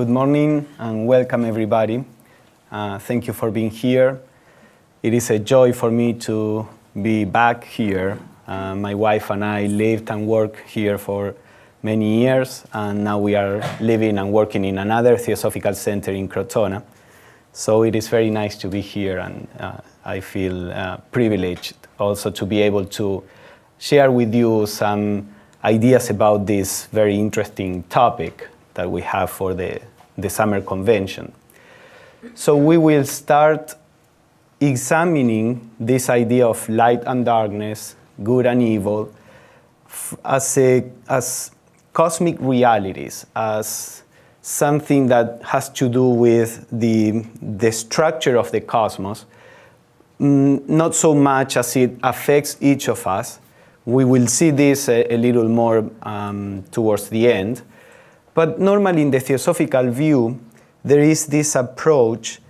Good morning and welcome everybody. Thank you for being here. It is a joy for me to be back here. My wife and I lived and worked here for many years, and now we are living and working in another Theosophical center in Crotona. So it is very nice to be here, and I feel privileged also to be able to share with you some ideas about this very interesting topic that we have for the summer convention. So we will start examining this idea of light and darkness, good and evil, as cosmic realities, as something that has to do with the structure of the cosmos, not so much as it affects each of us. We will see this a little more towards the end. But normally in the Theosophical view, there is this approach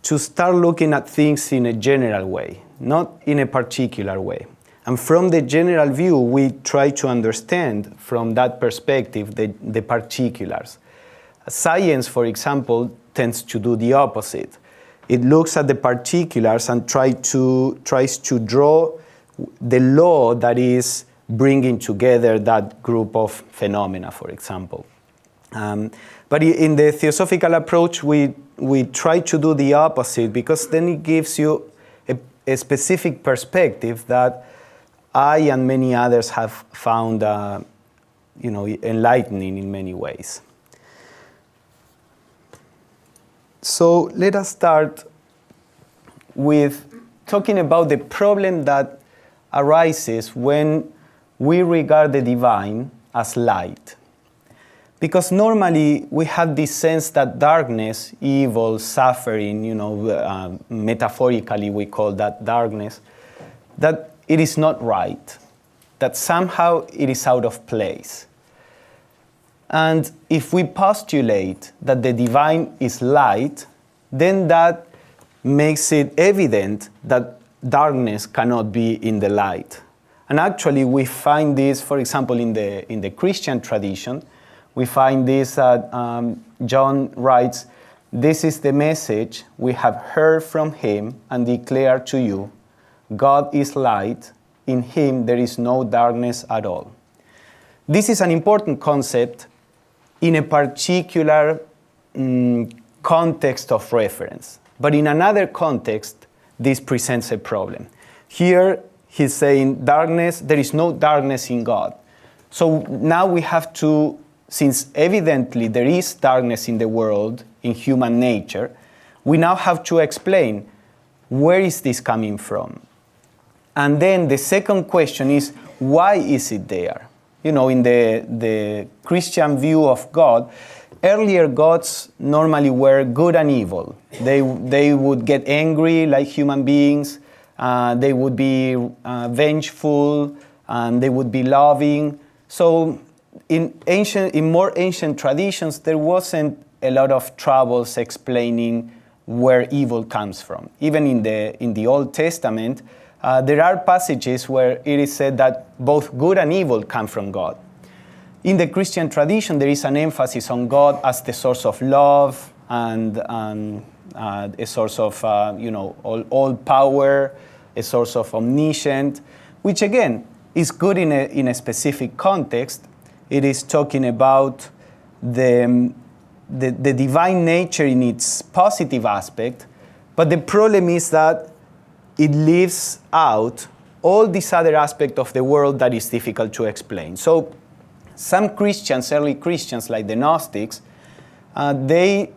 to start looking at things in a general way, not in a particular way. And from the general view, we try to understand from that perspective the particulars. Science, for example, tends to do the opposite. It looks at the particulars and tries to draw the law that is bringing together that group of phenomena, for example. But in the Theosophical approach, we try to do the opposite, because then it gives you a specific perspective that I and many others have found enlightening in many ways. So let us start with talking about the problem that arises when we regard the divine as light. Because normally we have this sense that darkness, evil, suffering, metaphorically we call that darkness, that it is not right, that somehow it is out of place. And if we postulate that the divine is light, then that makes it evident that darkness cannot be in the light. And actually we find this, for example, in the Christian tradition. We find this, John writes, "This is the message we have heard from him and declare to you. God is light. In him there is no darkness at all." This is an important concept in a particular context of reference. But in another context, this presents a problem. Here, he's saying darkness, there is no darkness in God. So now we have to, since evidently there is darkness in the world, in human nature, we now have to explain, where is this coming from? And then the second question is, why is it there? In the Christian view of God, earlier gods normally were good and evil. They would get angry like human beings, they would be vengeful, and they would be loving. So in more ancient traditions, there wasn't a lot of troubles explaining where evil comes from. Even in the Old Testament, there are passages where it is said that both good and evil come from God. In the Christian tradition, there is an emphasis on God as the source of love and a source of all power, a source of omniscience, which again is good in a specific context. It is talking about the divine nature in its positive aspect, but the problem is that it leaves out all this other aspect of the world that is difficult to explain. So some Christians, early Christians like the Gnostics, they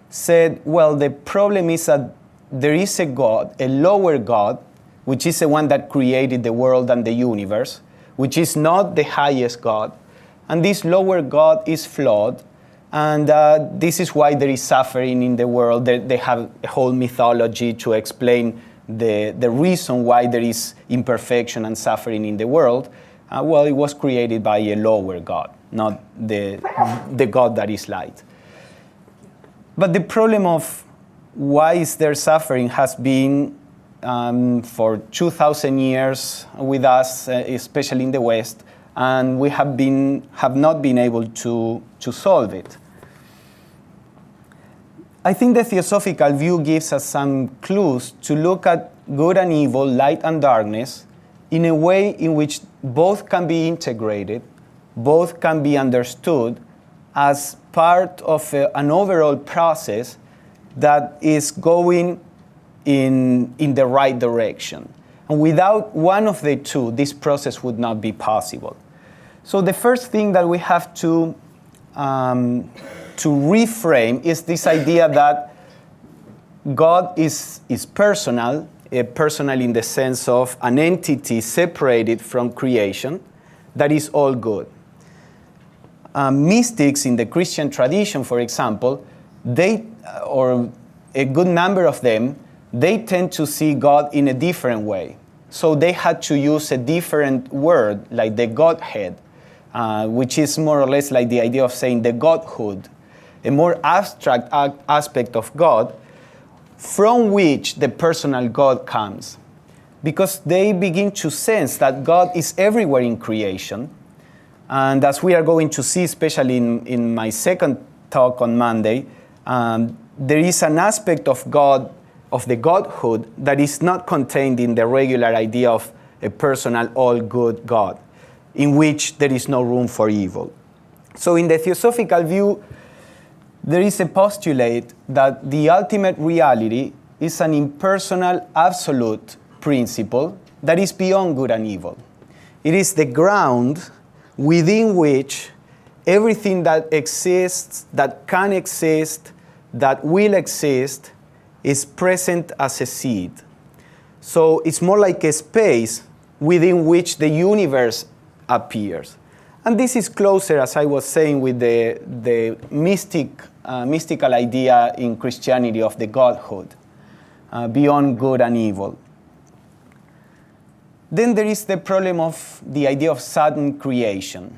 said, well, the problem is that there is a God, a lower God, which is the one that created the world and the universe, which is not the highest God. And this lower God is flawed, and this is why there is suffering in the world. They have a whole mythology to explain the reason why there is imperfection and suffering in the world. Well, it was created by a lower God, not the God that is light. But the problem of why is there suffering has been for 2,000 years with us, especially in the West, and we have not been able to solve it. I think the theosophical view gives us some clues to look at good and evil, light and darkness, in a way in which both can be integrated, both can be understood as part of an overall process that is going in the right direction. And without one of the two, this process would not be possible. So the first thing that we have to reframe is this idea that God is personal, personal in the sense of an entity separated from creation that is all good. Mystics in the Christian tradition, for example, or a good number of them, they tend to see God in a different way. So they had to use a different word, like the Godhead, which is more or less like the idea of saying the Godhood, a more abstract aspect of God, from which the personal God comes. Because they begin to sense that God is everywhere in creation. And as we are going to see, especially in my second talk on Monday, there is an aspect of God, of the Godhood, that is not contained in the regular idea of a personal, all-good God, in which there is no room for evil. So in the theosophical view, there is a postulate that the ultimate reality is an impersonal, absolute principle that is beyond good and evil. It is the ground within which everything that exists, that can exist, that will exist, is present as a seed. So it's more like a space within which the universe appears. And this is closer, as I was saying, with the mystical idea in Christianity of the Godhood, beyond good and evil. Then there is the problem of the idea of sudden creation.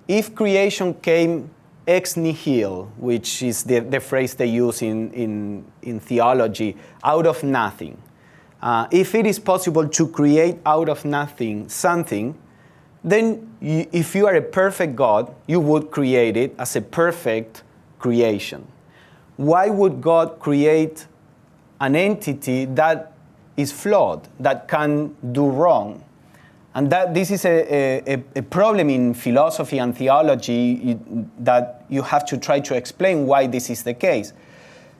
If creation came ex nihilo, which is the phrase they use in theology, out of nothing. If it is possible to create out of nothing something, then if you are a perfect God, you would create it as a perfect creation. Why would God create an entity that is flawed, that can do wrong? And that this is a problem in philosophy and theology that you have to try to explain why this is the case.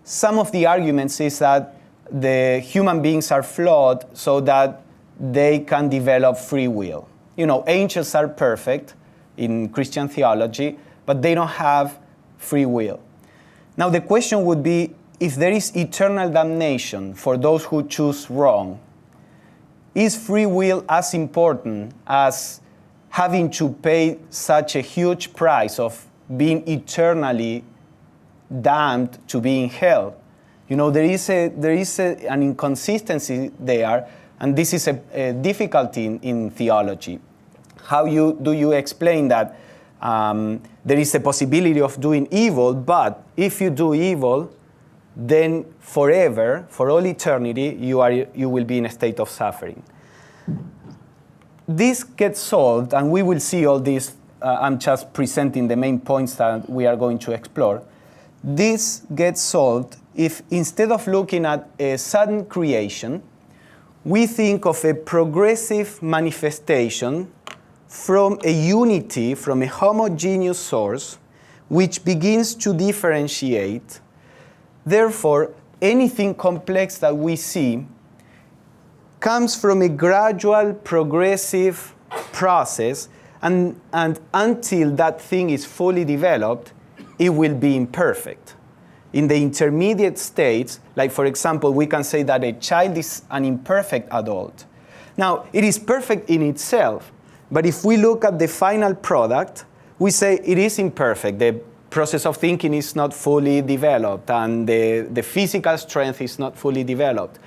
Some of the arguments is that the human beings are flawed so that they can develop free will. You know, angels are perfect in Christian theology, but they don't have free will. Now the question would be, if there is eternal damnation for those who choose wrong, is free will as important as having to pay such a huge price of being eternally damned to be in hell? You know, there is an inconsistency there, and this is a difficulty in theology. How do you explain that there is a possibility of doing evil, but if you do evil, then forever, for all eternity, you will be in a state of suffering. This gets solved, and we will see all this. I'm just presenting the main points that we are going to explore. This gets solved if, instead of looking at a sudden creation, we think of a progressive manifestation from a unity, from a homogeneous source, which begins to differentiate. Therefore, anything complex that we see comes from a gradual, progressive process, and until that thing is fully developed, it will be imperfect. In the intermediate states, like for example, we can say that a child is an imperfect adult. Now, it is perfect in itself, but if we look at the final product, we say it is imperfect. The process of thinking is not fully developed, and the physical strength is not fully developed.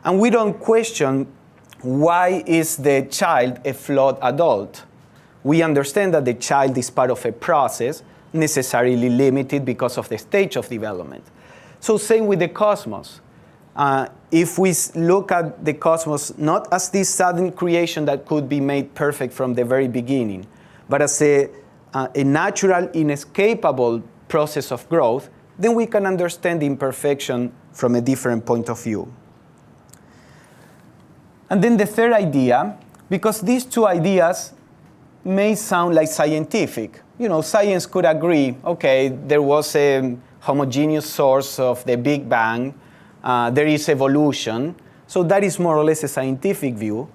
And we don't question, why is the child a flawed adult? We understand that the child is part of a process, necessarily limited because of the stage of development. So same with the cosmos. If we look at the cosmos not as this sudden creation that could be made perfect from the very beginning, but as a natural, inescapable process of growth, then we can understand imperfection from a different point of view. And then the third idea, because these two ideas may sound like scientific. Science could agree, okay, there was a homogeneous source of the Big Bang, there is evolution, so that is more or less a scientific view.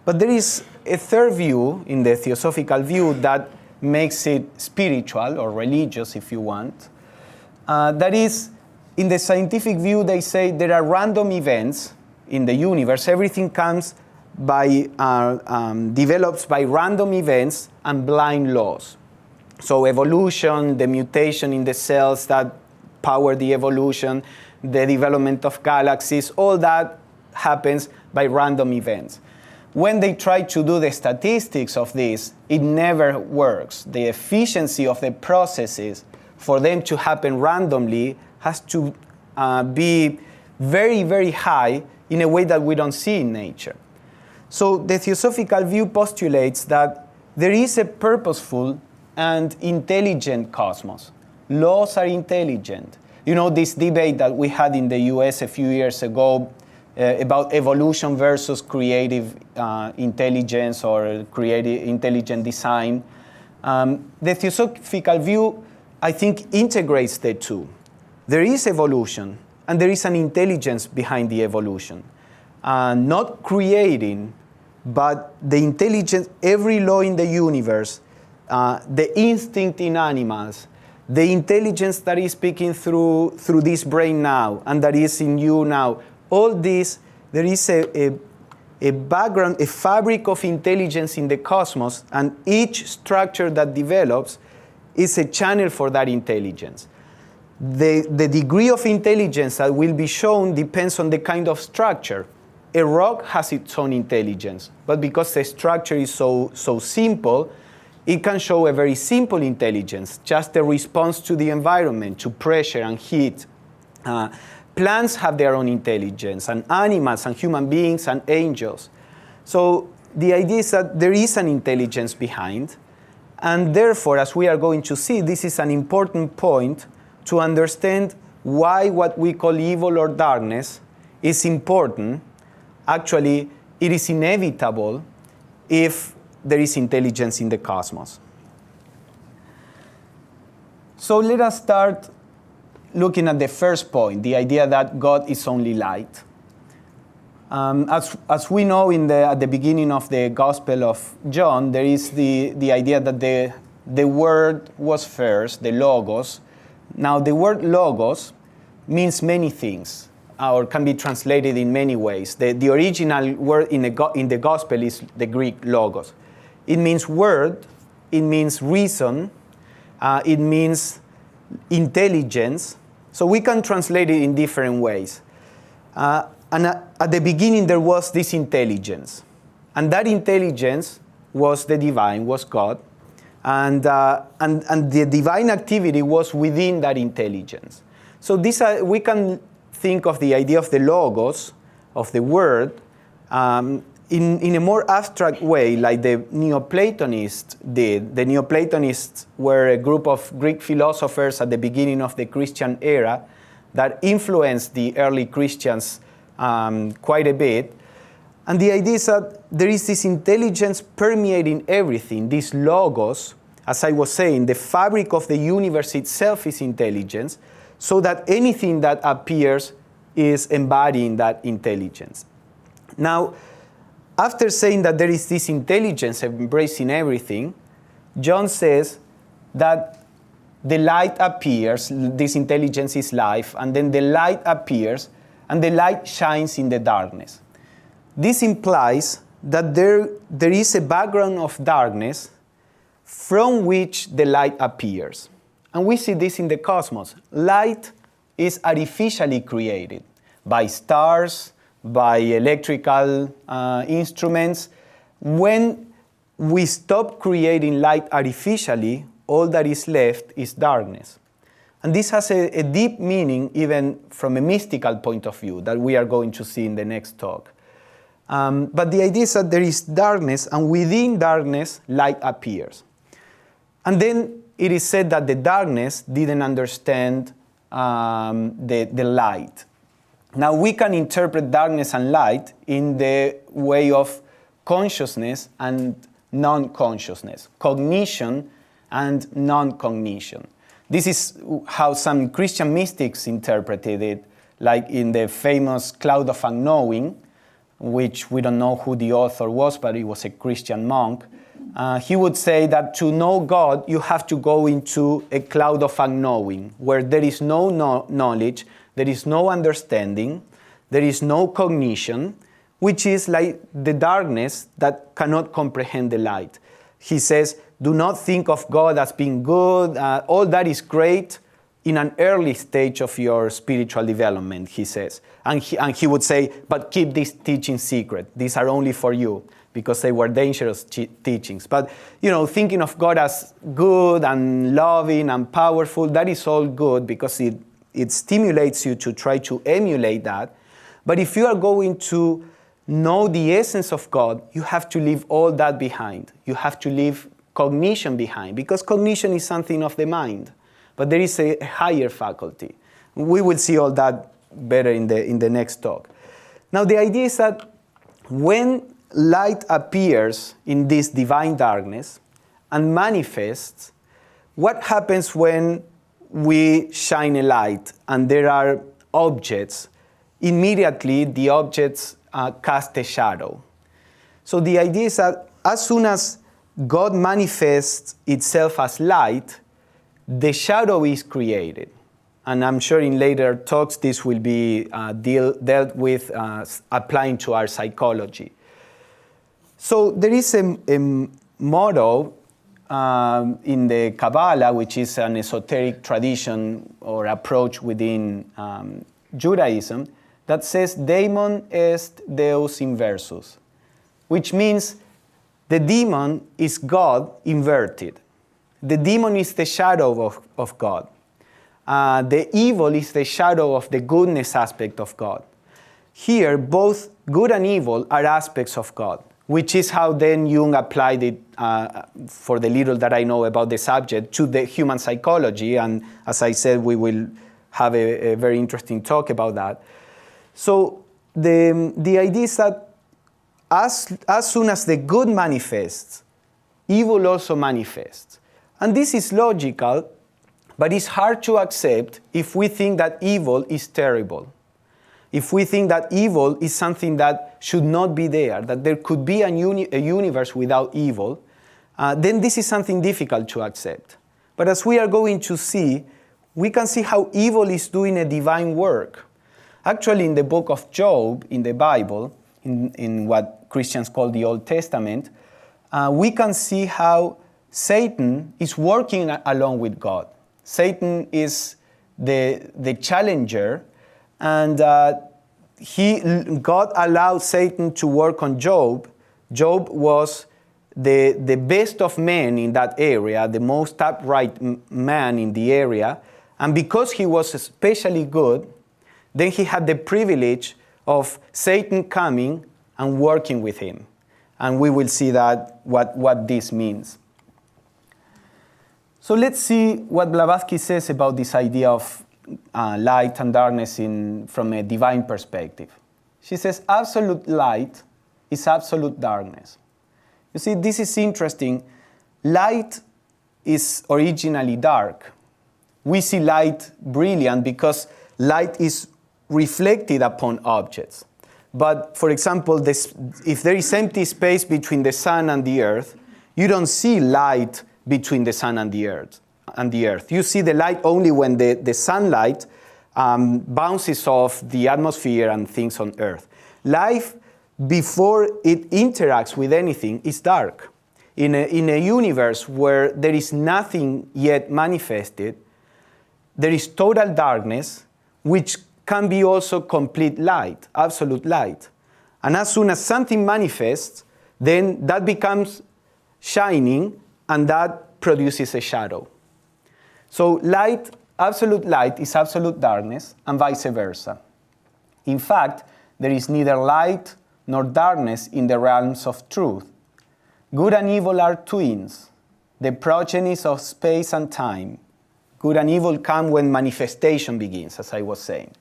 But there is a third view in the Theosophical view that makes it spiritual or religious, if you want. That is, in the scientific view, they say there are random events in the universe. Everything comes develops by random events and blind laws. So evolution, the mutation in the cells that power the evolution, the development of galaxies, all that happens by random events. When they try to do the statistics of this, it never works. The efficiency of the processes for them to happen randomly has to be very, very high in a way that we don't see in nature. So the Theosophical view postulates that there is a purposeful and intelligent cosmos. Laws are intelligent. This debate that we had in the US a few years ago about evolution versus creative intelligence or creative intelligent design. The Theosophical view, I think, integrates the two. There is evolution, and there is an intelligence behind the evolution. Not creating, but the intelligence, every law in the universe, the instinct in animals, the intelligence that is speaking through this brain now, and that is in you now, all this, there is a background, a fabric of intelligence in the cosmos, and each structure that develops is a channel for that intelligence. The degree of intelligence that will be shown depends on the kind of structure. A rock has its own intelligence, but because the structure is so simple, it can show a very simple intelligence, just a response to the environment, to pressure and heat. Plants have their own intelligence, and animals and human beings and angels. So the idea is that there is an intelligence behind, and therefore, as we are going to see, this is an important point to understand why what we call evil or darkness is important. Actually, it is inevitable if there is intelligence in the cosmos. So let us start looking at the first point, the idea that God is only light. As we know at the beginning of the Gospel of John, there is the idea that the Word was first, the Logos. Now, the word Logos means many things, or can be translated in many ways. The original word in the Gospel is the Greek Logos. It means word, it means reason, it means intelligence. So we can translate it in different ways. And at the beginning there was this intelligence. And that intelligence was the divine, was God. And the divine activity was within that intelligence. So we can think of the idea of the Logos, of the Word, in a more abstract way, like the Neoplatonists did. The Neoplatonists were a group of Greek philosophers at the beginning of the Christian era that influenced the early Christians quite a bit. And the idea is that there is this intelligence permeating everything, this Logos. As I was saying, the fabric of the universe itself is intelligence, so that anything that appears is embodying that intelligence. Now, after saying that there is this intelligence embracing everything, John says that the light appears, this intelligence is life, and then the light appears, and the light shines in the darkness. This implies that there is a background of darkness from which the light appears. And we see this in the cosmos. Light is artificially created by stars, by electrical instruments. When we stop creating light artificially, all that is left is darkness. And this has a deep meaning even from a mystical point of view that we are going to see in the next talk. But the idea is that there is darkness, and within darkness, light appears. And then it is said that the darkness didn't understand the light. Now we can interpret darkness and light in the way of consciousness and non-consciousness, cognition and non-cognition. This is how some Christian mystics interpreted it, like in the famous Cloud of Unknowing, which we don't know who the author was, but he was a Christian monk. He would say that to know God, you have to go into a cloud of unknowing, where there is no knowledge, there is no understanding, there is no cognition, which is like the darkness that cannot comprehend the light. He says, do not think of God as being good. All that is great in an early stage of your spiritual development, he says. And he would say, but keep this teaching secret. These are only for you, because they were dangerous teachings. But, thinking of God as good and loving and powerful, that is all good because it stimulates you to try to emulate that. But if you are going to know the essence of God, you have to leave all that behind. You have to leave cognition behind, because cognition is something of the mind. But there is a higher faculty. We will see all that better in the next talk. Now, the idea is that when light appears in this divine darkness and manifests, what happens when we shine a light and there are objects? Immediately, the objects cast a shadow. So the idea is that as soon as God manifests itself as light, the shadow is created. And I'm sure in later talks this will be dealt with applying to our psychology. So there is a motto in the Kabbalah, which is an esoteric tradition or approach within Judaism, that says, Daemon est Deus inversus, which means the demon is God inverted. The demon is the shadow of God. The evil is the shadow of the goodness aspect of God. Here, both good and evil are aspects of God, which is how then Jung applied it, for the little that I know about the subject, to the human psychology. And as I said, we will have a very interesting talk about that. So the idea is that as soon as the good manifests, evil also manifests. And this is logical, but it's hard to accept if we think that evil is terrible. If we think that evil is something that should not be there, that there could be a universe without evil, then this is something difficult to accept. But as we are going to see, we can see how evil is doing a divine work. Actually, in the book of Job, in the Bible, in what Christians call the Old Testament, we can see how Satan is working along with God. Satan is the challenger, and God allowed Satan to work on Job. Job was the best of men in that area, the most upright man in the area, and because he was especially good, then he had the privilege of Satan coming and working with him. And we will see that what this means. So let's see what Blavatsky says about this idea of light and darkness from a divine perspective. She says, absolute light is absolute darkness. You see, this is interesting. Light is originally dark. We see light brilliant because light is reflected upon objects. But for example, if there is empty space between the sun and the earth, you don't see light between the sun and the earth. You see the light only when the sunlight bounces off the atmosphere and things on earth. Life, before it interacts with anything, is dark. In a universe where there is nothing yet manifested, there is total darkness, which can be also complete light, absolute light. And as soon as something manifests, then that becomes shining, and that produces a shadow. So light, absolute light is absolute darkness, and vice versa. In fact, there is neither light nor darkness in the realms of truth. Good and evil are twins, the progenies of space and time. Good and evil come when manifestation begins, as I was saying.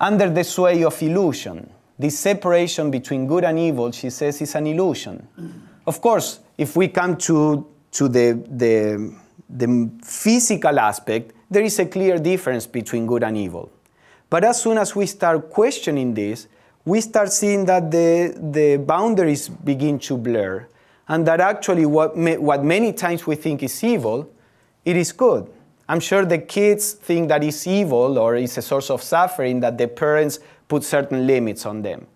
Under the sway of illusion, this separation between good and evil, she says, is an illusion. Of course, if we come to the physical aspect, there is a clear difference between good and evil. But as soon as we start questioning this, we start seeing that the boundaries begin to blur, and that actually what many times we think is evil, it is good. I'm sure the kids think that it's evil or it's a source of suffering that the parents put certain limits on them.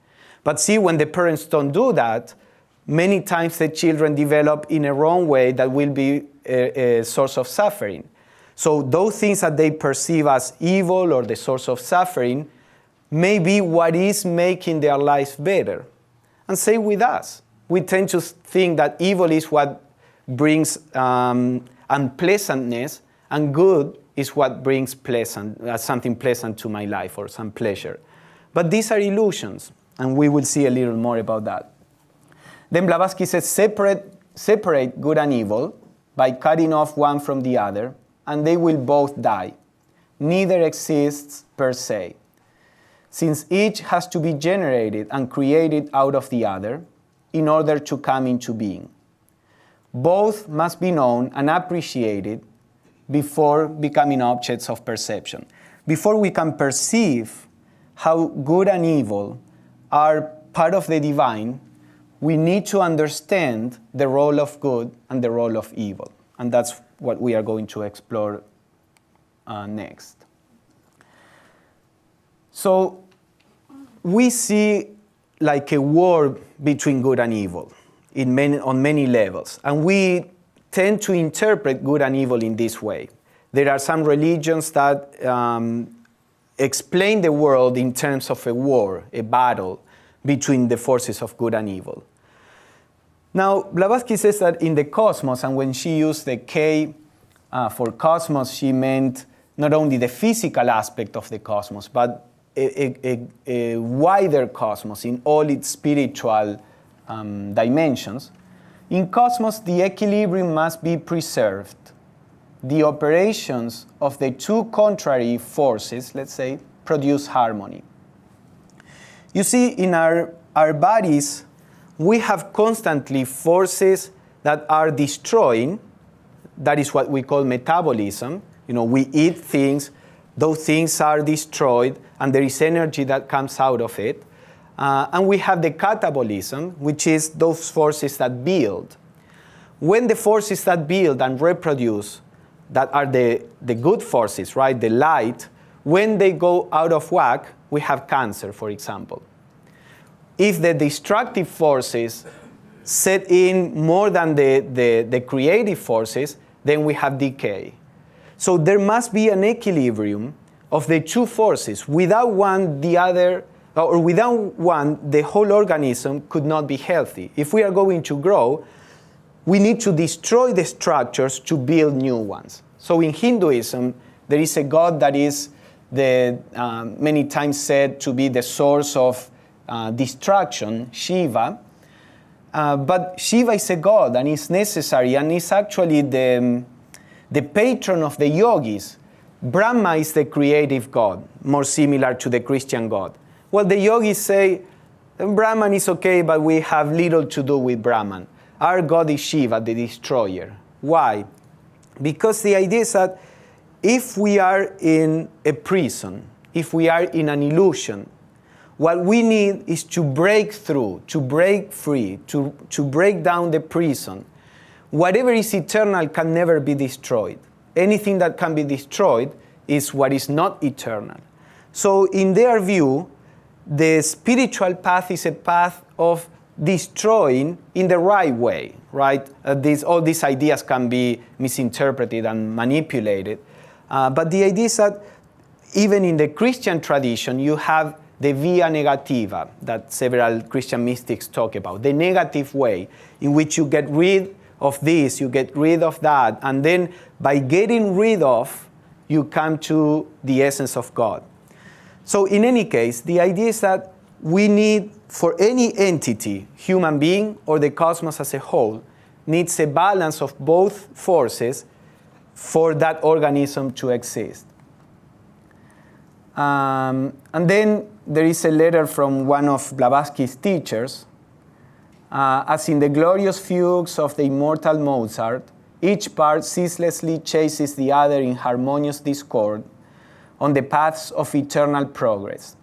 But see, when the parents don't do that, many times the children develop in a wrong way that will be a source of suffering. So those things that they perceive as evil or the source of suffering may be what is making their lives better. And same with us. We tend to think that evil is what brings unpleasantness, and good is what brings something pleasant to my life or some pleasure. But these are illusions, and we will see a little more about that. Then Blavatsky says, separate good and evil by cutting off one from the other, and they will both die. Neither exists per se. Since each has to be generated and created out of the other in order to come into being. Both must be known and appreciated before becoming objects of perception. Before we can perceive how good and evil are part of the divine, we need to understand the role of good and the role of evil. And that's what we are going to explore next. So we see like a war between good and evil on many levels. And we tend to interpret good and evil in this way. There are some religions that explain the world in terms of a war, a battle between the forces of good and evil. Now, Blavatsky says that in the cosmos, and when she used the K for cosmos, she meant not only the physical aspect of the cosmos, but a wider cosmos in all its spiritual dimensions. In cosmos, the equilibrium must be preserved. The operations of the two contrary forces, let's say, produce harmony. You see, in our bodies, we have constantly forces that are destroying. That is what we call metabolism. We eat things, those things are destroyed, and there is energy that comes out of it. And we have the catabolism, which is those forces that build. When the forces that build and reproduce, that are the good forces, right, the light, when they go out of whack, we have cancer, for example. If the destructive forces set in more than the creative forces, then we have decay. So there must be an equilibrium of the two forces. Without one, the other, or without one, the whole organism could not be healthy. If we are going to grow, we need to destroy the structures to build new ones. So in Hinduism, there is a god that is many times said to be the source of destruction, Shiva. But Shiva is a god and is necessary and is actually the patron of the yogis. Brahma is the creative god, more similar to the Christian god. Well, the yogis say, Brahman is okay, but we have little to do with Brahman. Our god is Shiva, the destroyer. Why? Because the idea is that if we are in a prison, if we are in an illusion, what we need is to break through, to break free, to break down the prison. Whatever is eternal can never be destroyed. Anything that can be destroyed is what is not eternal. So in their view, the spiritual path is a path of destroying in the right way, right? All these ideas can be misinterpreted and manipulated. But the idea is that even in the Christian tradition, you have the via negativa that several Christian mystics talk about, the negative way in which you get rid of this, you get rid of that, and then by getting rid of, you come to the essence of God. So in any case, the idea is that we need, for any entity, human being or the cosmos as a whole, needs a balance of both forces for that organism to exist. And then there is a letter from one of Blavatsky's teachers. As in the glorious fugues of the immortal Mozart, each part ceaselessly chases the other in harmonious discord on the paths of eternal progress,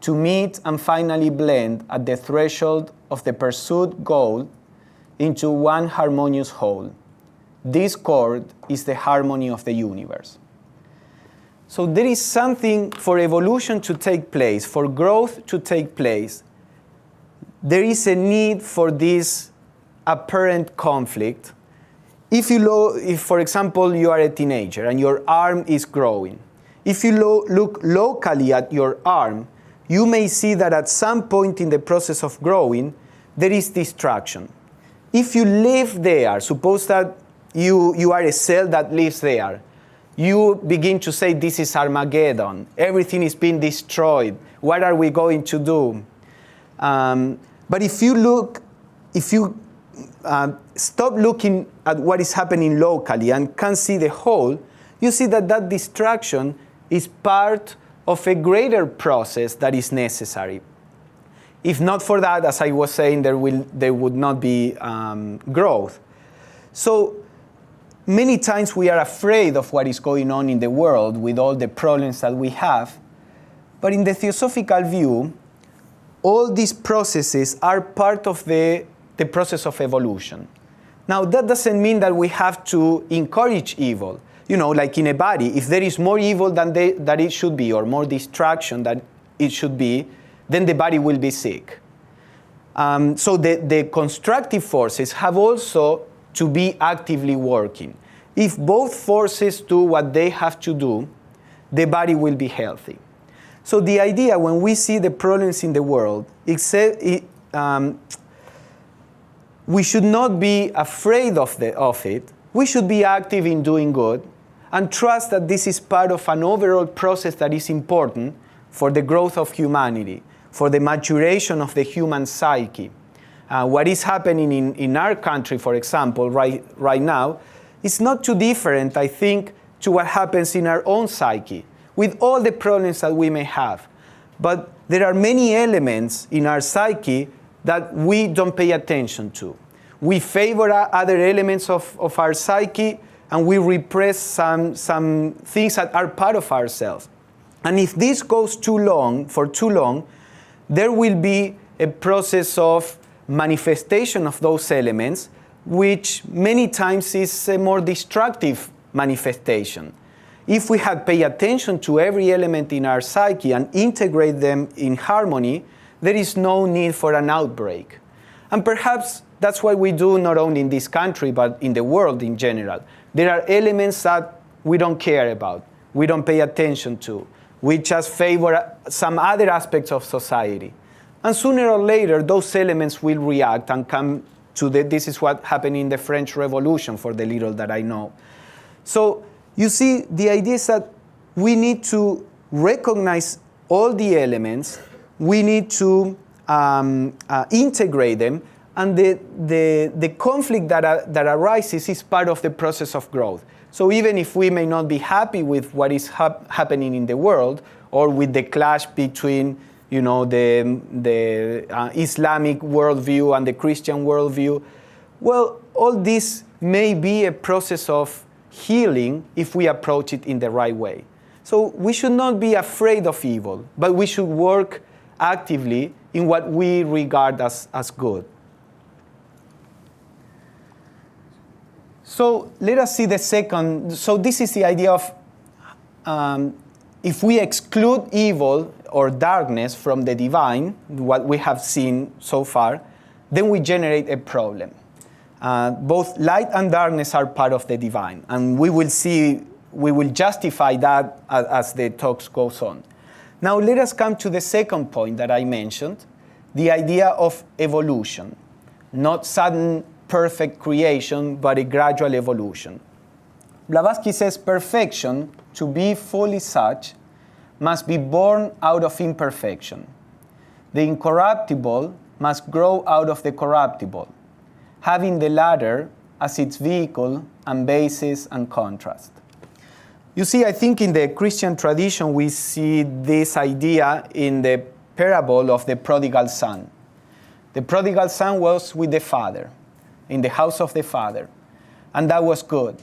to meet and finally blend at the threshold of the pursued goal into one harmonious whole. This chord is the harmony of the universe. So there is something for evolution to take place, for growth to take place. There is a need for this apparent conflict. If, for example, you are a teenager and your arm is growing, if you look locally at your arm, you may see that at some point in the process of growing, there is distraction. If you live there, suppose that you are a cell that lives there, you begin to say, this is Armageddon. Everything is being destroyed. What are we going to do? But if you stop looking at what is happening locally and can see the whole, you see that distraction is part of a greater process that is necessary. If not for that, as I was saying, there would not be growth. So many times we are afraid of what is going on in the world with all the problems that we have. But in the theosophical view, all these processes are part of the process of evolution. Now, that doesn't mean that we have to encourage evil. Like in a body, if there is more evil than that it should be, or more distraction than it should be, then the body will be sick. So the constructive forces have also to be actively working. If both forces do what they have to do, the body will be healthy. So the idea, when we see the problems in the world, we should not be afraid of it. We should be active in doing good and trust that this is part of an overall process that is important for the growth of humanity, for the maturation of the human psyche. What is happening in our country, for example, right now, is not too different, I think, to what happens in our own psyche, with all the problems that we may have. But there are many elements in our psyche that we don't pay attention to. We favor other elements of our psyche, and we repress some things that are part of ourselves. And if this goes for too long, there will be a process of manifestation of those elements, which many times is a more destructive manifestation. If we had paid attention to every element in our psyche and integrate them in harmony, there is no need for an outbreak. And perhaps that's what we do not only in this country, but in the world in general. There are elements that we don't care about, we don't pay attention to. We just favor some other aspects of society. And sooner or later, those elements will react and come to this is what happened in the French Revolution, for the little that I know. So you see, the idea is that we need to recognize all the elements, we need to integrate them, and the conflict that arises is part of the process of growth. So even if we may not be happy with what is happening in the world, or with the clash between the Islamic worldview and the Christian worldview, well, all this may be a process of healing if we approach it in the right way. So we should not be afraid of evil, but we should work actively in what we regard as good. So let us see the second. So this is the idea of if we exclude evil or darkness from the divine, what we have seen so far, then we generate a problem. Both light and darkness are part of the divine, and we will justify that as the talks goes on. Now let us come to the second point that I mentioned, the idea of evolution, not sudden perfect creation, but a gradual evolution. Blavatsky says perfection, to be fully such, must be born out of imperfection. The incorruptible must grow out of the corruptible, having the latter as its vehicle and basis and contrast. You see, I think in the Christian tradition we see this idea in the parable of the prodigal son. The prodigal son was with the father, in the house of the father, and that was good.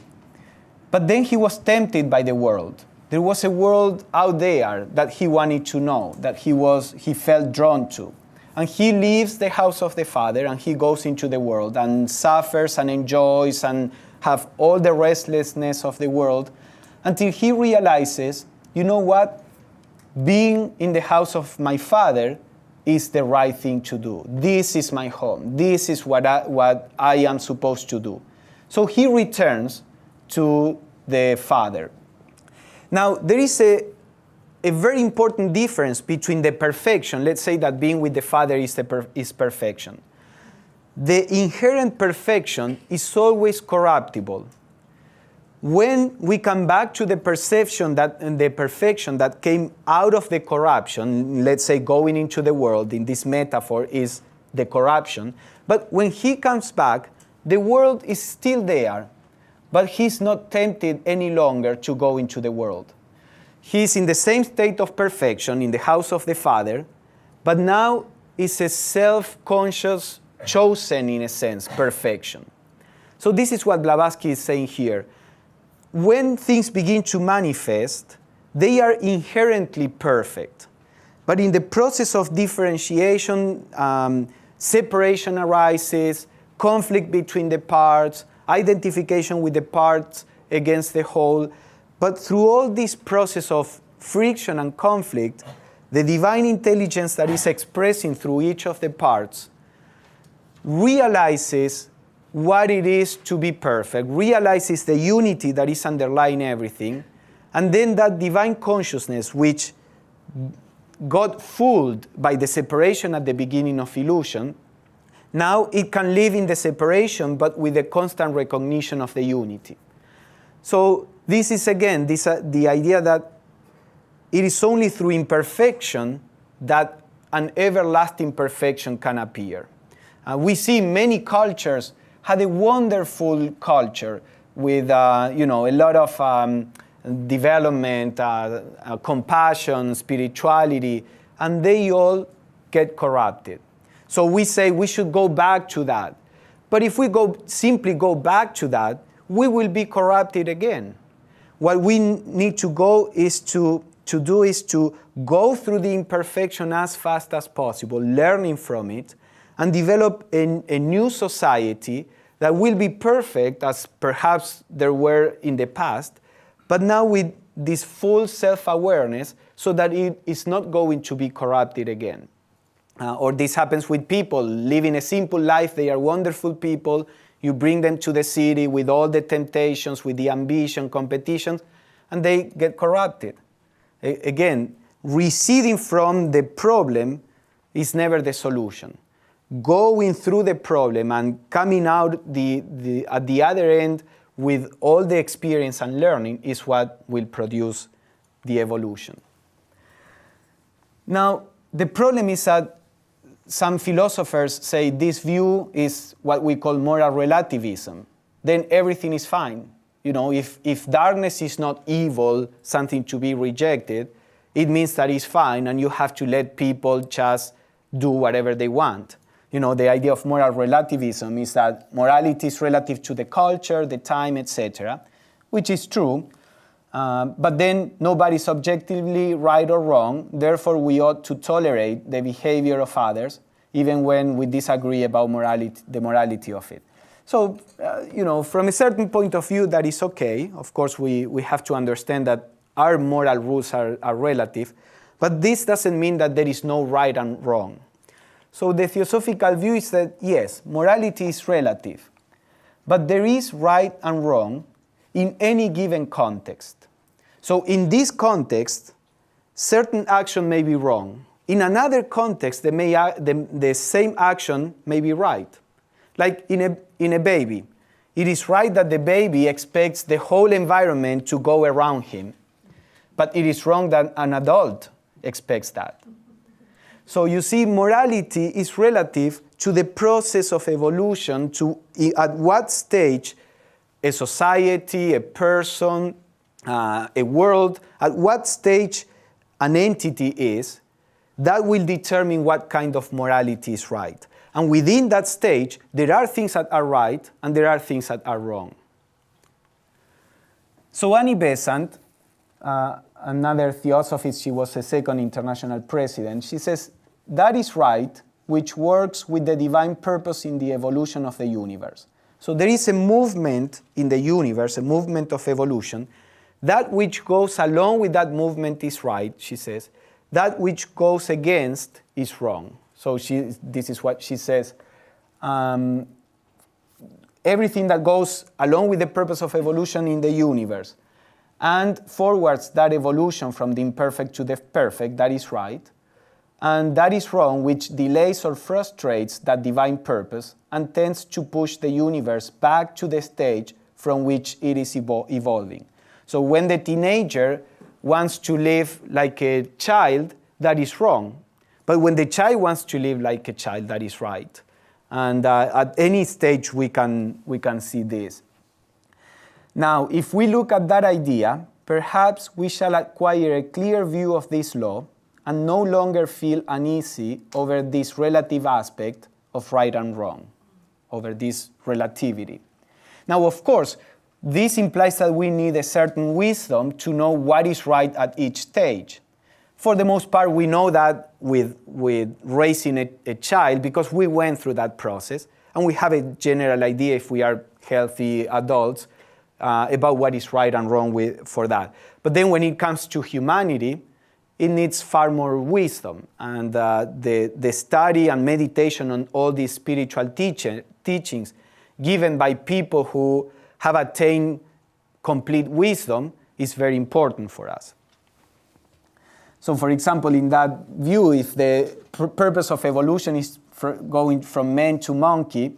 But then he was tempted by the world. There was a world out there that he wanted to know, that he felt drawn to. And he leaves the house of the father and he goes into the world and suffers and enjoys and have all the restlessness of the world until he realizes, you know what? Being in the house of my father is the right thing to do. This is my home. This is what I am supposed to do. So he returns to the father. Now, there is a very important difference between the perfection. Let's say that being with the Father is perfection. The inherent perfection is always corruptible. When we come back to the perfection that came out of the corruption, let's say going into the world, in this metaphor, is the corruption. But when he comes back, the world is still there, but he's not tempted any longer to go into the world. He's in the same state of perfection in the house of the Father, but now is a self-conscious, chosen, in a sense, perfection. So this is what Blavatsky is saying here. When things begin to manifest, they are inherently perfect. But in the process of differentiation, separation arises, conflict between the parts, identification with the parts against the whole. But through all this process of friction and conflict, the divine intelligence that is expressing through each of the parts realizes what it is to be perfect, realizes the unity that is underlying everything, and then that divine consciousness, which got fooled by the separation at the beginning of illusion, now it can live in the separation, but with the constant recognition of the unity. So this is, again, the idea that it is only through imperfection that an everlasting perfection can appear. We see many cultures had a wonderful culture with a lot of development, compassion, spirituality, and they all get corrupted. So we say we should go back to that. But if we simply go back to that, we will be corrupted again. What we need to go is to go through the imperfection as fast as possible, learning from it, and develop a new society that will be perfect as perhaps there were in the past, but now with this full self-awareness so that it is not going to be corrupted again. Or this happens with people living a simple life. They are wonderful people. You bring them to the city with all the temptations, with the ambition, competitions, and they get corrupted. Again, receding from the problem is never the solution. Going through the problem and coming out at the other end with all the experience and learning is what will produce the evolution. Now, the problem is that some philosophers say this view is what we call moral relativism. Then everything is fine. If darkness is not evil, something to be rejected, it means that it's fine and you have to let people just do whatever they want. The idea of moral relativism is that morality is relative to the culture, the time, etc., which is true. But then nobody is objectively right or wrong. Therefore, we ought to tolerate the behavior of others, even when we disagree about the morality of it. So, from a certain point of view, that is okay. Of course, we have to understand that our moral rules are relative. But this doesn't mean that there is no right and wrong. So the Theosophical view is that, yes, morality is relative. But there is right and wrong in any given context. So in this context, certain action may be wrong. In another context, the same action may be right. Like in a baby. It is right that the baby expects the whole environment to go around him. But it is wrong that an adult expects that. So you see, morality is relative to the process of evolution, to at what stage a society, a person, a world, at what stage an entity is, that will determine what kind of morality is right. And within that stage, there are things that are right and there are things that are wrong. So Annie Besant, another theosophist, she was a second international president, she says, that is right, which works with the divine purpose in the evolution of the universe. So there is a movement in the universe, a movement of evolution. That which goes along with that movement is right, she says. That which goes against is wrong. So this is what she says. Everything that goes along with the purpose of evolution in the universe and forwards that evolution from the imperfect to the perfect, that is right. And that is wrong, which delays or frustrates that divine purpose and tends to push the universe back to the stage from which it is evolving. So when the teenager wants to live like a child, that is wrong. But when the child wants to live like a child, that is right. And at any stage we can see this. Now, if we look at that idea, perhaps we shall acquire a clear view of this law and no longer feel uneasy over this relative aspect of right and wrong, over this relativity. Now, of course, this implies that we need a certain wisdom to know what is right at each stage. For the most part, we know that with raising a child because we went through that process, and we have a general idea, if we are healthy adults, about what is right and wrong for that. But then when it comes to humanity, it needs far more wisdom. And the study and meditation on all these spiritual teachings given by people who have attained complete wisdom is very important for us. So for example, in that view, if the purpose of evolution is going from man to monkey,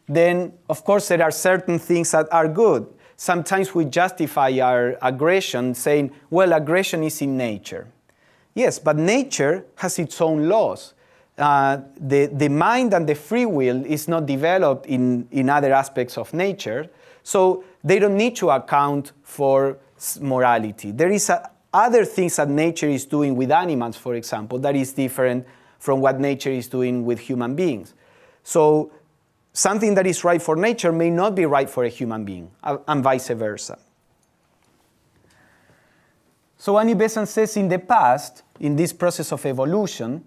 then of course there are certain things that are good. Sometimes we justify our aggression saying, well, aggression is in nature. Yes, but nature has its own laws. The mind and the free will is not developed in other aspects of nature, so they don't need to account for morality. There is other things that nature is doing with animals, for example, that is different from what nature is doing with human beings. So something that is right for nature may not be right for a human being, and vice versa. So Annie Besant says in the past, in this process of evolution,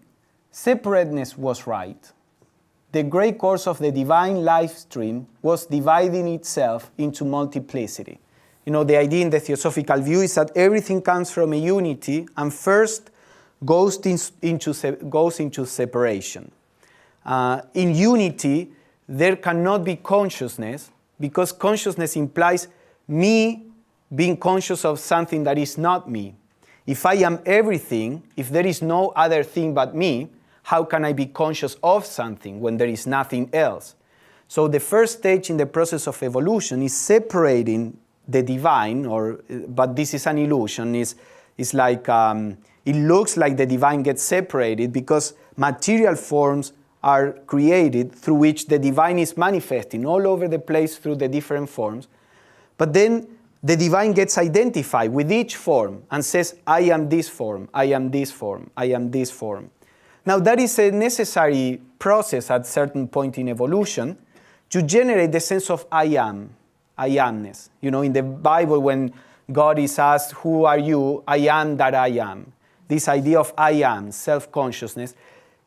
separateness was right. The great course of the divine life stream was dividing itself into multiplicity. You know, the idea in the Theosophical view is that everything comes from a unity and first goes into separation. In unity, there cannot be consciousness because consciousness implies me being conscious of something that is not me. If I am everything, if there is no other thing but me, how can I be conscious of something when there is nothing else? So the first stage in the process of evolution is separating the divine, but this is an illusion. It's like it looks like the divine gets separated because material forms are created through which the divine is manifesting all over the place through the different forms. But then the divine gets identified with each form and says, I am this form, I am this form, I am this form. Now that is a necessary process at a certain point in evolution to generate the sense of I amness. You know, in the Bible when God is asked, who are you? I am that I am. This idea of I am, self-consciousness,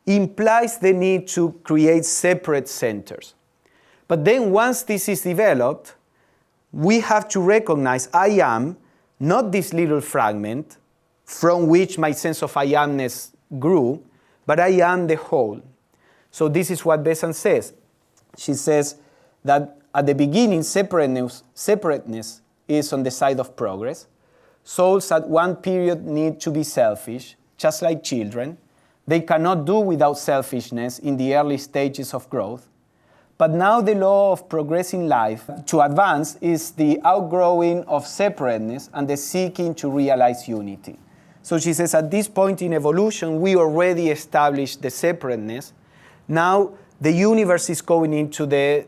implies the need to create separate centers. But then once this is developed, we have to recognize I am not this little fragment from which my sense of I amness grew, but I am the whole. So this is what Besant says. She says that at the beginning, separateness is on the side of progress. Souls at one period need to be selfish, just like children. They cannot do without selfishness in the early stages of growth. But now the law of progressing life to advance is the outgrowing of separateness and the seeking to realize unity. So she says, at this point in evolution, we already established the separateness. Now the universe is going into the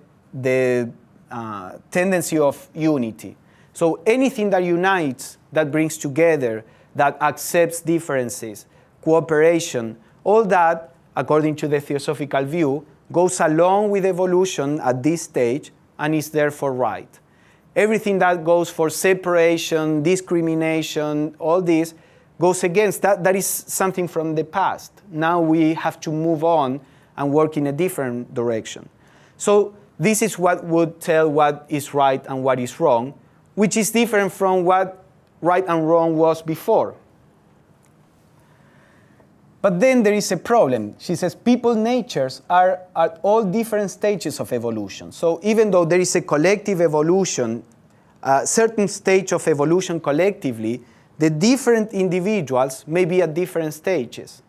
tendency of unity. So anything that unites, that brings together, that accepts differences, cooperation, all that, according to the Theosophical view, goes along with evolution at this stage and is therefore right. Everything that goes for separation, discrimination, all this goes against that. That is something from the past. Now we have to move on and work in a different direction. So this is what would tell what is right and what is wrong, which is different from what right and wrong was before. But then there is a problem. She says people natures are at all different stages of evolution. So even though there is a collective evolution, a certain stage of evolution collectively, the different individuals may be at different stages.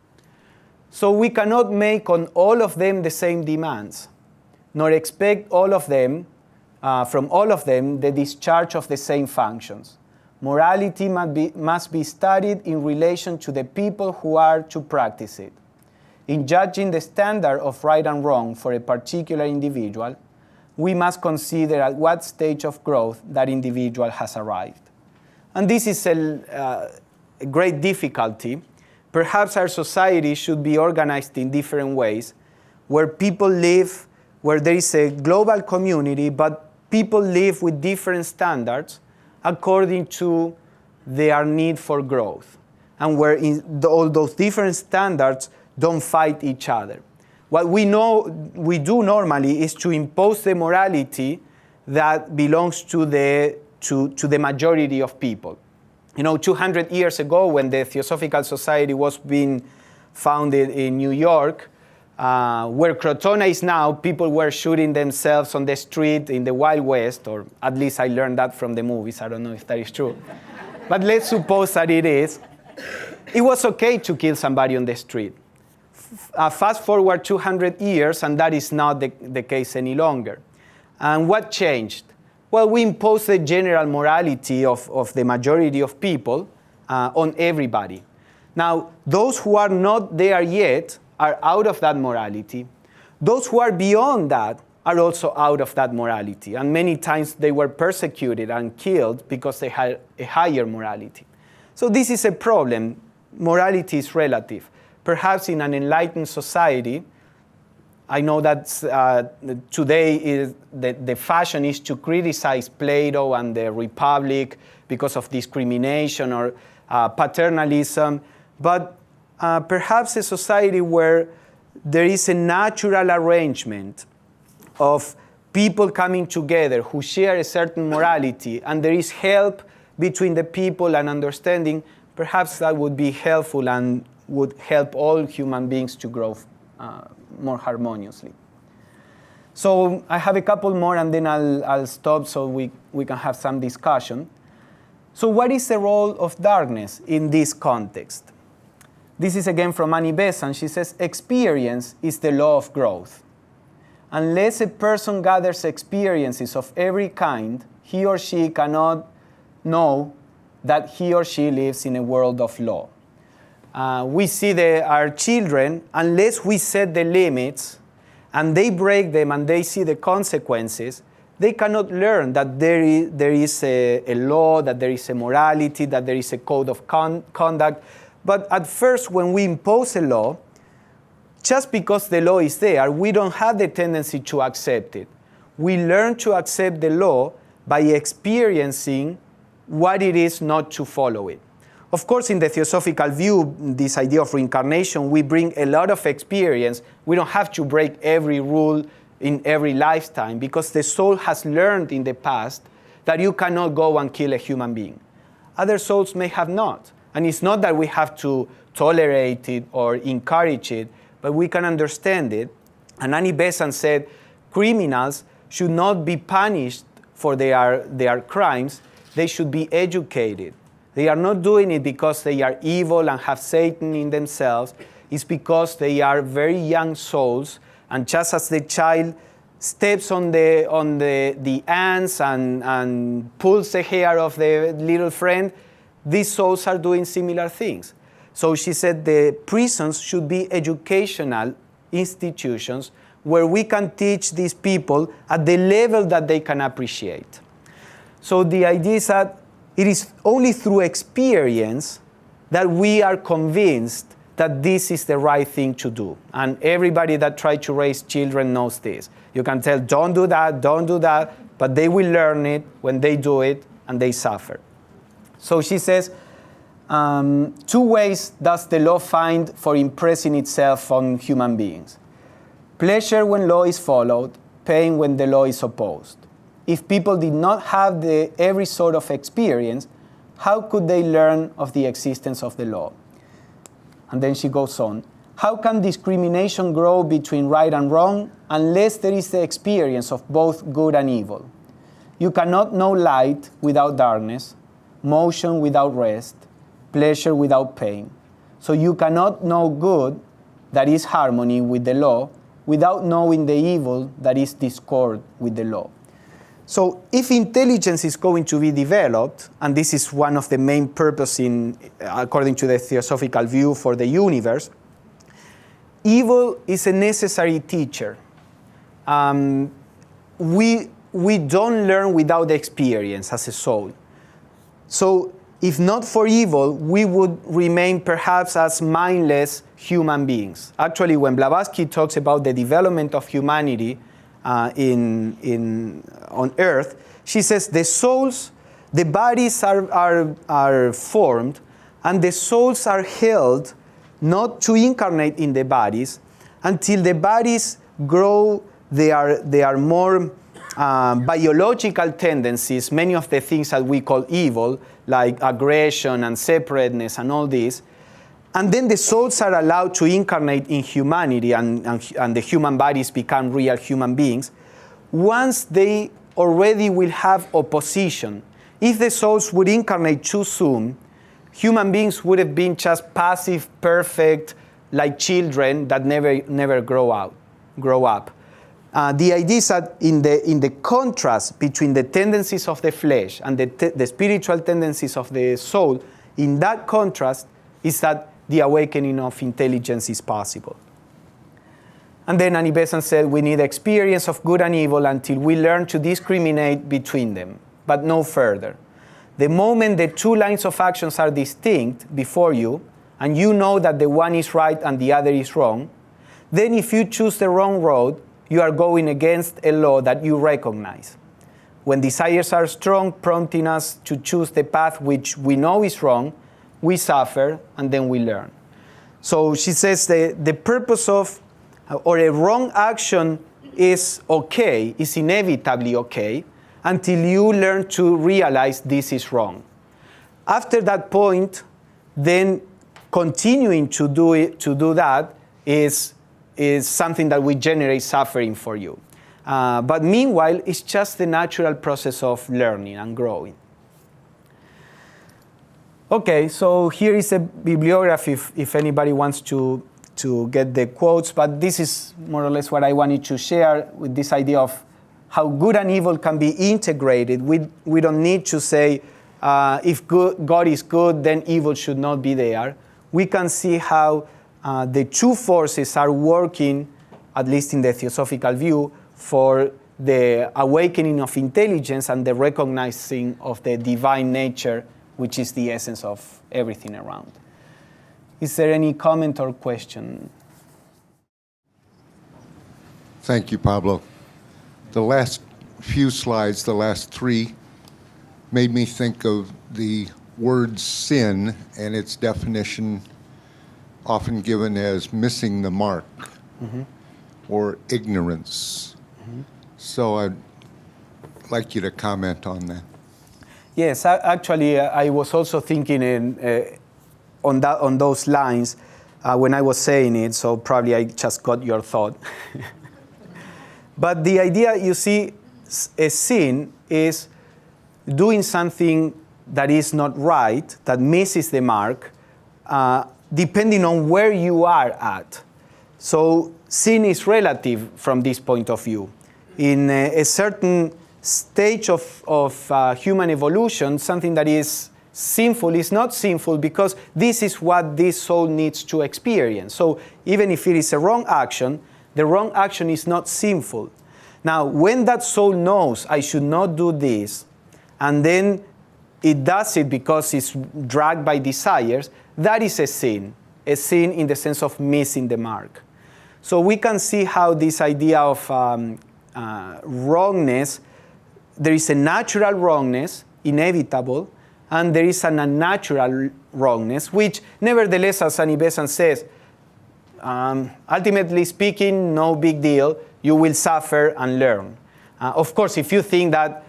So we cannot make on all of them the same demands, nor expect all of them, from all of them, the discharge of the same functions. Morality must be studied in relation to the people who are to practice it. In judging the standard of right and wrong for a particular individual, we must consider at what stage of growth that individual has arrived. And this is a great difficulty. Perhaps our society should be organized in different ways, where people live, where there is a global community, but people live with different standards according to their need for growth, and where all those different standards don't fight each other. What we do normally is to impose the morality that belongs to the majority of people. 200 years ago, when the Theosophical Society was being founded in New York, where Crotona is now, people were shooting themselves on the street in the Wild West, or at least I learned that from the movies. I don't know if that is true. But let's suppose that it is. It was okay to kill somebody on the street. Fast forward 200 years, and that is not the case any longer. And what changed? Well, we imposed the general morality of the majority of people on everybody. Now, those who are not there yet are out of that morality. Those who are beyond that are also out of that morality. And many times they were persecuted and killed because they had a higher morality. So this is a problem. Morality is relative. Perhaps in an enlightened society, I know that today the fashion is to criticize Plato and the Republic because of discrimination or paternalism, but perhaps a society where there is a natural arrangement of people coming together who share a certain morality, and there is help between the people and understanding, perhaps that would be helpful and would help all human beings to grow more harmoniously. So I have a couple more and then I'll stop so we can have some discussion. So what is the role of darkness in this context? This is again from Annie Besant. She says, experience is the law of growth. Unless a person gathers experiences of every kind, he or she cannot know that he or she lives in a world of law. We see our children, unless we set the limits and they break them and they see the consequences, they cannot learn that there is a law, that there is a morality, that there is a code of conduct. But at first, when we impose a law, just because the law is there, we don't have the tendency to accept it. We learn to accept the law by experiencing what it is not to follow it. Of course, in the Theosophical view, this idea of reincarnation, we bring a lot of experience. We don't have to break every rule in every lifetime because the soul has learned in the past that you cannot go and kill a human being. Other souls may have not. And it's not that we have to tolerate it or encourage it, but we can understand it. And Annie Besant said, criminals should not be punished for their crimes. They should be educated. They are not doing it because they are evil and have Satan in themselves. It's because they are very young souls. And just as the child steps on the ants and pulls the hair of the little friend, these souls are doing similar things. So she said the prisons should be educational institutions where we can teach these people at the level that they can appreciate. So the idea is that it is only through experience that we are convinced that this is the right thing to do. And everybody that tried to raise children knows this. You can tell, don't do that, but they will learn it when they do it and they suffer. So she says, 2 ways does the law find for impressing itself on human beings. Pleasure when law is followed, pain when the law is opposed. If people did not have every sort of experience, how could they learn of the existence of the law? And then she goes on, how can discrimination grow between right and wrong unless there is the experience of both good and evil? You cannot know light without darkness, motion without rest, pleasure without pain. So you cannot know good, that is harmony with the law, without knowing the evil, that is discord with the law. So if intelligence is going to be developed, and this is one of the main purposes according to the Theosophical view for the universe, evil is a necessary teacher. We don't learn without experience as a soul. So if not for evil, we would remain perhaps as mindless human beings. Actually, when Blavatsky talks about the development of humanity on earth, she says the bodies are formed, and the souls are held not to incarnate in the bodies until the bodies grow. They are more biological tendencies, many of the things that we call evil, like aggression and separateness and all this. And then the souls are allowed to incarnate in humanity, and the human bodies become real human beings. Once they already will have opposition, if the souls would incarnate too soon, human beings would have been just passive, perfect, like children that never grow up. The idea is that in the contrast between the tendencies of the flesh and the spiritual tendencies of the soul, in that contrast is that the awakening of intelligence is possible. And then Annie Besant said, we need experience of good and evil until we learn to discriminate between them, but no further. The moment the 2 lines of actions are distinct before you, and you know that the one is right and the other is wrong, then if you choose the wrong road, you are going against a law that you recognize. When desires are strong, prompting us to choose the path which we know is wrong, we suffer and then we learn. So she says the purpose of, or a wrong action is okay, is inevitably okay, until you learn to realize this is wrong. After that point, then continuing to do that is something that will generate suffering for you. But meanwhile, it's just the natural process of learning and growing. Okay, so here is a bibliography if anybody wants to get the quotes, but this is more or less what I wanted to share with this idea of how good and evil can be integrated. We don't need to say, if God is good, then evil should not be there. We can see how the 2 forces are working, at least in the Theosophical view, for the awakening of intelligence and the recognizing of the divine nature, which is the essence of everything around. Is there any comment or question? Thank you, Pablo. The last few slides, the last 3, made me think of the word sin and its definition often given as missing the mark or ignorance. So I'd like you to comment on that. Yes, actually, I was also thinking on those lines when I was saying it, so probably I just got your thought. But the idea, you see, a sin is doing something that is not right, that misses the mark, depending on where you are at. So sin is relative from this point of view. In a certain stage of human evolution, something that is sinful is not sinful because this is what this soul needs to experience. So even if it is a wrong action, the wrong action is not sinful. Now, when that soul knows I should not do this, and then it does it because it's dragged by desires, that is a sin in the sense of missing the mark. So we can see how this idea of wrongness, there is a natural wrongness, inevitable, and there is an unnatural wrongness, which nevertheless, as Annie Besant says, ultimately speaking, no big deal, you will suffer and learn. Of course, if you think that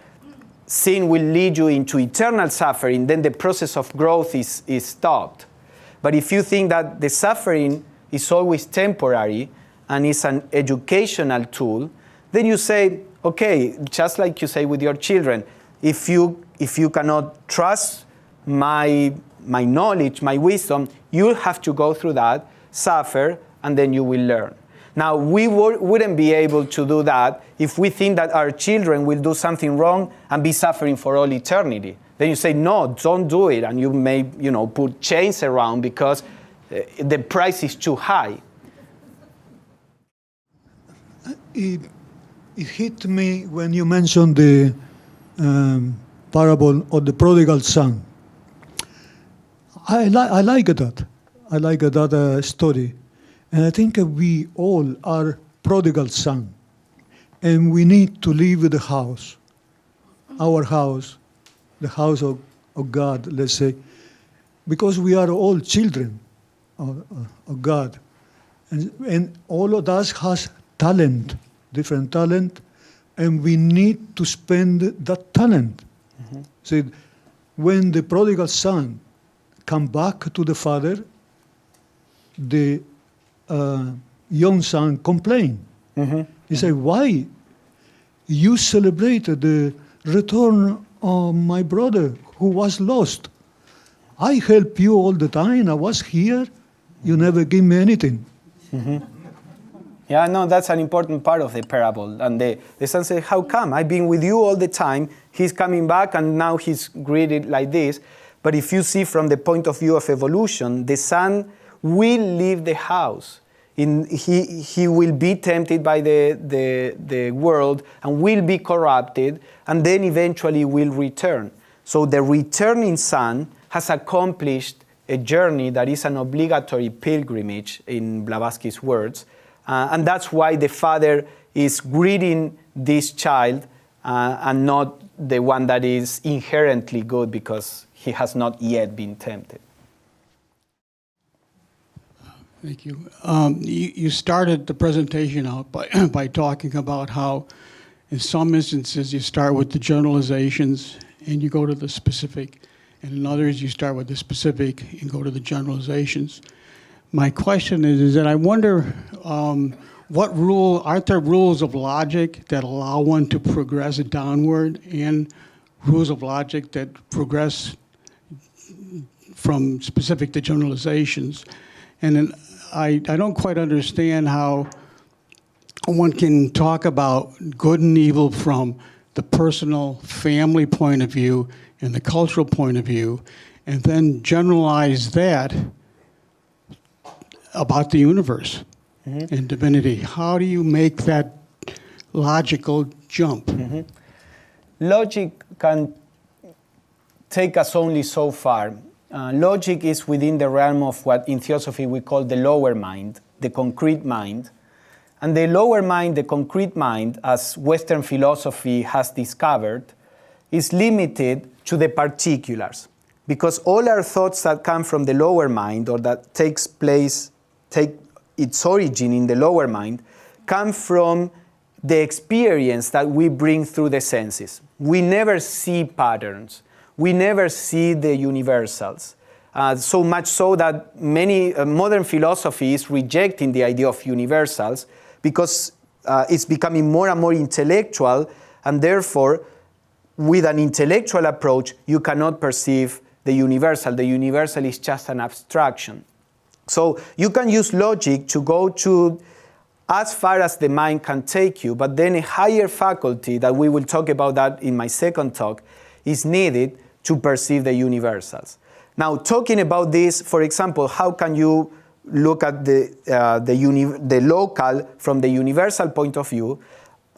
sin will lead you into eternal suffering, then the process of growth is stopped. But if you think that the suffering is always temporary and is an educational tool, then you say, okay, just like you say with your children, if you cannot trust my knowledge, my wisdom, you'll have to go through that, suffer, and then you will learn. Now, we wouldn't be able to do that if we think that our children will do something wrong and be suffering for all eternity. Then you say, no, don't do it, and you may, put chains around because the price is too high. It hit me when you mentioned the parable of the prodigal son. I like that. I like that story. And I think we all are prodigal son. And we need to leave the house, our house, the house of God, let's say, because we are all children of God. And all of us has talent, different talent, and we need to spend that talent. Mm-hmm. So when the prodigal son come back to the father, the young son complained. Mm-hmm. He said, why? You celebrated the return of my brother who was lost. I helped you all the time. I was here. You never gave me anything. Mm-hmm. Yeah, no, that's an important part of the parable. And the son said, how come? I've been with you all the time. He's coming back and now he's greeted like this. But if you see from the point of view of evolution, the son will leave the house. He will be tempted by the world and will be corrupted and then eventually will return. So the returning son has accomplished a journey that is an obligatory pilgrimage, in Blavatsky's words. And that's why the father is greeting this child and not the one that is inherently good because he has not yet been tempted. Thank you. You started the presentation out by talking about how in some instances you start with the generalizations and you go to the specific, and in others you start with the specific and go to the generalizations. My question is that I wonder aren't there rules of logic that allow one to progress downward and rules of logic that progress from specific to generalizations? And then I don't quite understand how one can talk about good and evil from the personal family point of view and the cultural point of view, and then generalize that about the universe and divinity. How do you make that logical jump? Mm-hmm. Logic can take us only so far. Logic is within the realm of what in theosophy we call the lower mind, the concrete mind. And the lower mind, the concrete mind, as Western philosophy has discovered, is limited to the particulars. Because all our thoughts that come from the lower mind or that take its origin in the lower mind come from the experience that we bring through the senses. We never see patterns. We never see the universals. So much so that many modern philosophy is rejecting the idea of universals because it's becoming more and more intellectual, and therefore, with an intellectual approach, you cannot perceive the universal. The universal is just an abstraction. So you can use logic to go to as far as the mind can take you, but then a higher faculty, that we will talk about that in my second talk, is needed to perceive the universals. Now, talking about this, for example, how can you look at the local from the universal point of view?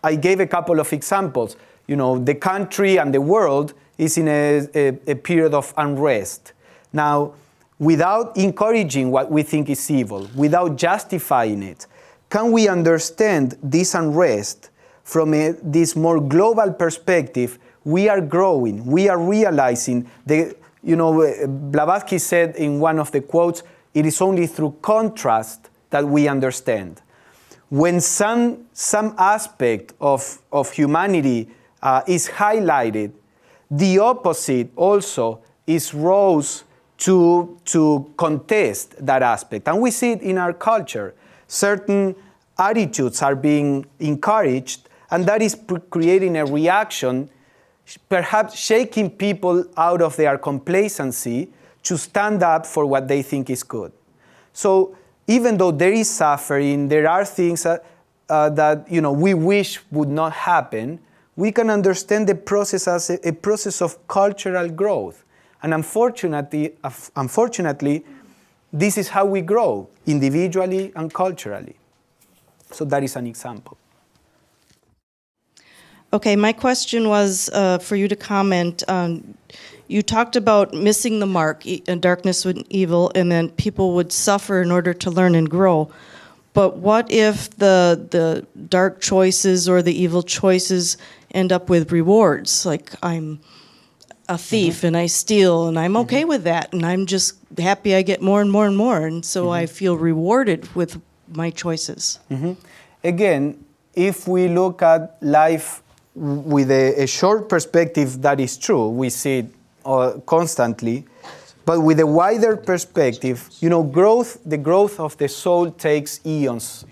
I gave a couple of examples. The country and the world is in a period of unrest. Now, without encouraging what we think is evil, without justifying it, can we understand this unrest from this more global perspective? We are growing, we are realizing. Blavatsky said in one of the quotes, it is only through contrast that we understand. When some aspect of humanity is highlighted, the opposite also is rose to contest that aspect. And we see it in our culture. Certain attitudes are being encouraged, and that is creating a reaction, perhaps shaking people out of their complacency to stand up for what they think is good. So even though there is suffering, there are things that we wish would not happen, we can understand the process as a process of cultural growth. And unfortunately, this is how we grow, individually and culturally. So that is an example. Okay, my question was for you to comment on, you talked about missing the mark, darkness and evil, and then people would suffer in order to learn and grow. But what if the dark choices or the evil choices end up with rewards? Like, I'm a thief and I steal and I'm okay with that, and I'm just happy I get more and more and more, and so I feel rewarded with my choices. Again, if we look at life with a short perspective, that is true. We see it constantly. But with a wider perspective, the growth of the soul takes eons.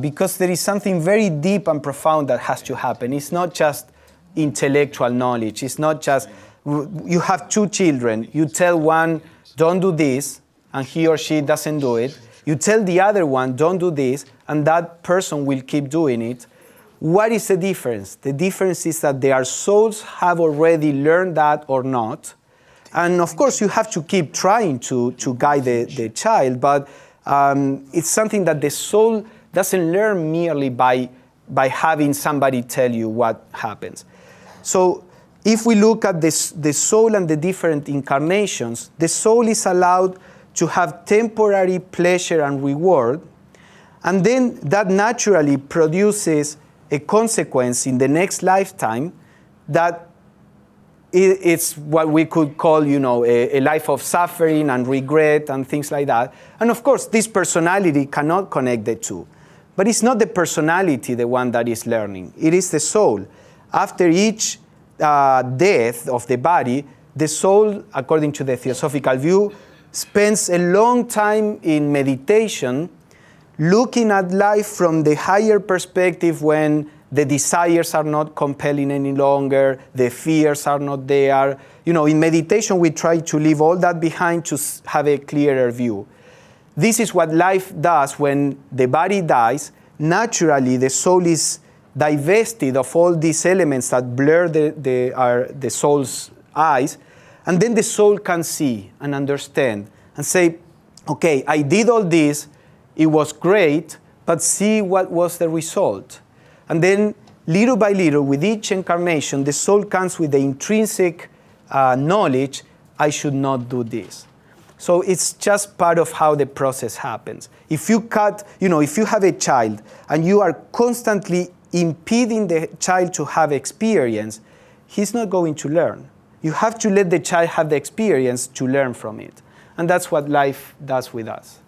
Because there is something very deep and profound that has to happen. It's not just intellectual knowledge. It's not just, you have two children. You tell one, don't do this, and he or she doesn't do it. You tell the other one, don't do this, and that person will keep doing it. What is the difference? The difference is that their souls have already learned that or not. And of course, you have to keep trying to guide the child, but it's something that the soul doesn't learn merely by having somebody tell you what happens. So if we look at the soul and the different incarnations, the soul is allowed to have temporary pleasure and reward, and then that naturally produces a consequence in the next lifetime that it's what we could call, a life of suffering and regret and things like that. And of course, this personality cannot connect the two. But it's not the personality the one that is learning. It is the soul. After each death of the body, the soul, according to the Theosophical view, spends a long time in meditation, looking at life from the higher perspective when the desires are not compelling any longer, the fears are not there. In meditation, we try to leave all that behind to have a clearer view. This is what life does when the body dies. Naturally, the soul is divested of all these elements that blur the soul's eyes, and then the soul can see and understand and say, okay, I did all this, it was great, but see what was the result. And then, little by little, with each incarnation, the soul comes with the intrinsic knowledge, I should not do this. So it's just part of how the process happens. If you if you have a child and you are constantly impeding the child to have experience, he's not going to learn. You have to let the child have the experience to learn from it. And that's what life does with us.